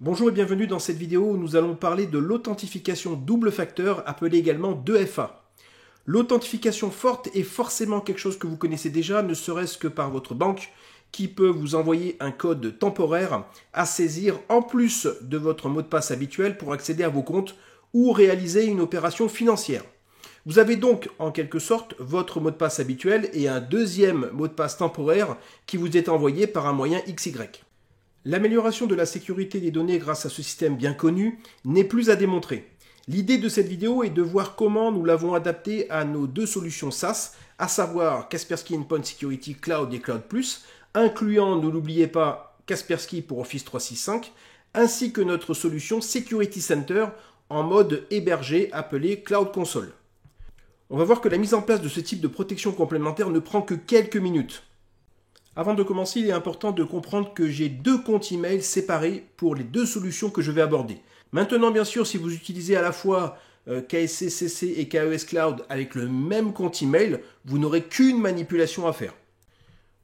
Bonjour et bienvenue dans cette vidéo où nous allons parler de l'authentification double facteur, appelée également 2FA. L'authentification forte est forcément quelque chose que vous connaissez déjà, ne serait-ce que par votre banque, qui peut vous envoyer un code temporaire à saisir en plus de votre mot de passe habituel pour accéder à vos comptes ou réaliser une opération financière. Vous avez donc en quelque sorte votre mot de passe habituel et un deuxième mot de passe temporaire qui vous est envoyé par un moyen XY. L'amélioration de la sécurité des données grâce à ce système bien connu n'est plus à démontrer. L'idée de cette vidéo est de voir comment nous l'avons adapté à nos deux solutions SaaS, à savoir Kaspersky Endpoint Security Cloud et Cloud Plus, incluant, ne l'oubliez pas, Kaspersky pour Office 365, ainsi que notre solution Security Center en mode hébergé appelé Cloud Console. On va voir que la mise en place de ce type de protection complémentaire ne prend que quelques minutes. Avant de commencer, il est important de comprendre que j'ai deux comptes email séparés pour les deux solutions que je vais aborder. Maintenant, bien sûr, si vous utilisez à la fois KSCCC et KES Cloud avec le même compte email, vous n'aurez qu'une manipulation à faire.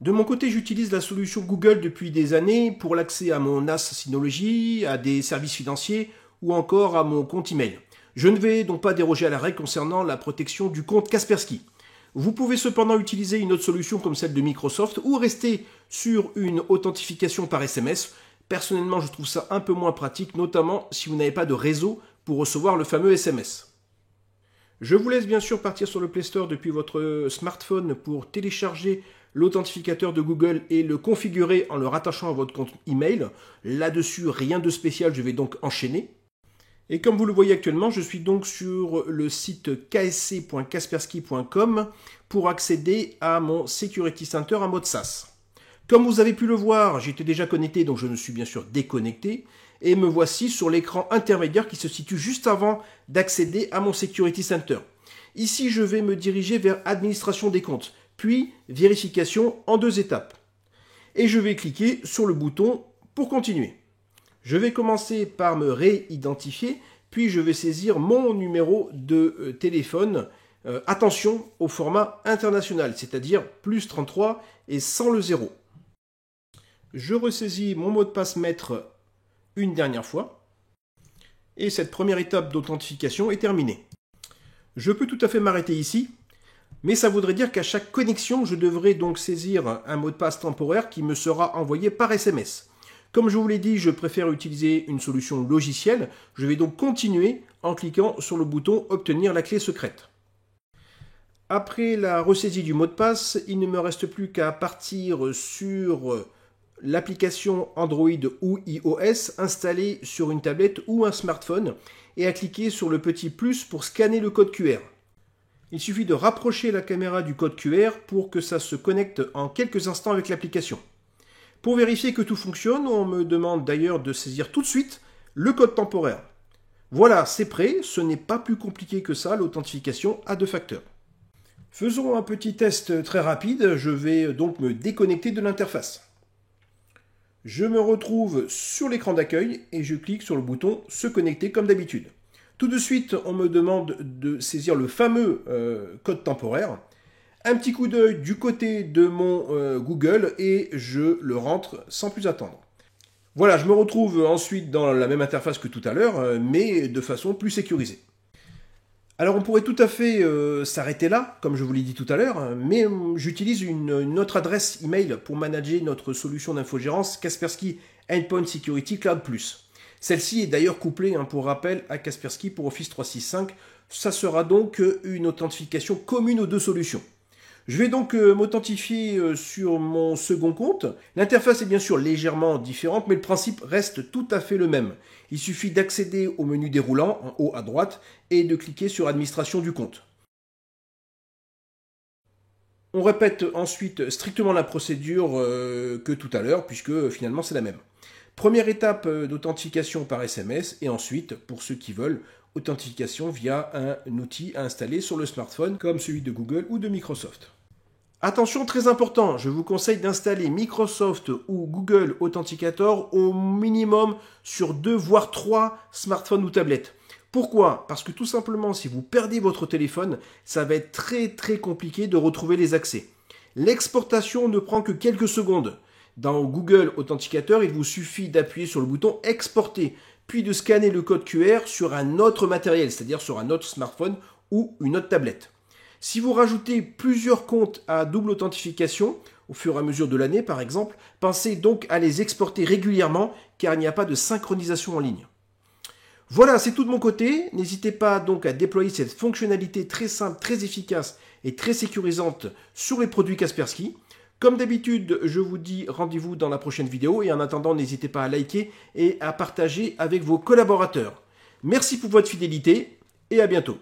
De mon côté, j'utilise la solution Google depuis des années pour l'accès à mon NAS Synology, à des services financiers ou encore à mon compte email. Je ne vais donc pas déroger à la règle concernant la protection du compte Kaspersky. Vous pouvez cependant utiliser une autre solution comme celle de Microsoft ou rester sur une authentification par SMS. Personnellement, je trouve ça un peu moins pratique, notamment si vous n'avez pas de réseau pour recevoir le fameux SMS. Je vous laisse bien sûr partir sur le Play Store depuis votre smartphone pour télécharger l'authentificateur de Google et le configurer en le rattachant à votre compte email. Là-dessus, rien de spécial, je vais donc enchaîner. Et comme vous le voyez actuellement, je suis donc sur le site ksc.kaspersky.com pour accéder à mon Security Center en mode SaaS. Comme vous avez pu le voir, j'étais déjà connecté, donc je me suis bien sûr déconnecté. Et me voici sur l'écran intermédiaire qui se situe juste avant d'accéder à mon Security Center. Ici, je vais me diriger vers Administration des comptes, puis Vérification en deux étapes. Et je vais cliquer sur le bouton pour continuer. Je vais commencer par me réidentifier, puis je vais saisir mon numéro de téléphone. Attention au format international, c'est-à-dire plus 33 et sans le 0. Je ressaisis mon mot de passe maître une dernière fois. Et cette première étape d'authentification est terminée. Je peux tout à fait m'arrêter ici, mais ça voudrait dire qu'à chaque connexion, je devrais donc saisir un mot de passe temporaire qui me sera envoyé par SMS. Comme je vous l'ai dit, je préfère utiliser une solution logicielle. Je vais donc continuer en cliquant sur le bouton « Obtenir la clé secrète ». Après la ressaisie du mot de passe, il ne me reste plus qu'à partir sur l'application Android ou iOS installée sur une tablette ou un smartphone et à cliquer sur le petit plus pour scanner le code QR. Il suffit de rapprocher la caméra du code QR pour que ça se connecte en quelques instants avec l'application. Pour vérifier que tout fonctionne, on me demande d'ailleurs de saisir tout de suite le code temporaire. Voilà, c'est prêt, ce n'est pas plus compliqué que ça, l'authentification à deux facteurs. Faisons un petit test très rapide, je vais donc me déconnecter de l'interface. Je me retrouve sur l'écran d'accueil et je clique sur le bouton « Se connecter » comme d'habitude. Tout de suite, on me demande de saisir le fameux code temporaire. Un petit coup d'œil du côté de mon Google et je le rentre sans plus attendre. Voilà, je me retrouve ensuite dans la même interface que tout à l'heure, mais de façon plus sécurisée. Alors on pourrait tout à fait s'arrêter là, comme je vous l'ai dit tout à l'heure, mais j'utilise une autre adresse email pour manager notre solution d'infogérance Kaspersky Endpoint Security Cloud Plus. Celle-ci est d'ailleurs couplée, pour rappel, à Kaspersky pour Office 365. Ça sera donc une authentification commune aux deux solutions. Je vais donc m'authentifier sur mon second compte. L'interface est bien sûr légèrement différente, mais le principe reste tout à fait le même. Il suffit d'accéder au menu déroulant en haut à droite et de cliquer sur Administration du compte. On répète ensuite strictement la procédure que tout à l'heure, puisque finalement c'est la même. Première étape d'authentification par SMS et ensuite, pour ceux qui veulent, authentification via un outil à installer sur le smartphone comme celui de Google ou de Microsoft. Attention, très important, je vous conseille d'installer Microsoft ou Google Authenticator au minimum sur 2 voire 3 smartphones ou tablettes. Pourquoi? Parce que tout simplement, si vous perdez votre téléphone, ça va être très compliqué de retrouver les accès. L'exportation ne prend que quelques secondes. Dans Google Authenticator, il vous suffit d'appuyer sur le bouton Exporter, puis de scanner le code QR sur un autre matériel, c'est-à-dire sur un autre smartphone ou une autre tablette. Si vous rajoutez plusieurs comptes à double authentification, au fur et à mesure de l'année par exemple, pensez donc à les exporter régulièrement car il n'y a pas de synchronisation en ligne. Voilà, c'est tout de mon côté. N'hésitez pas donc à déployer cette fonctionnalité très simple, très efficace et très sécurisante sur les produits Kaspersky. Comme d'habitude, je vous dis rendez-vous dans la prochaine vidéo et en attendant, n'hésitez pas à liker et à partager avec vos collaborateurs. Merci pour votre fidélité et à bientôt.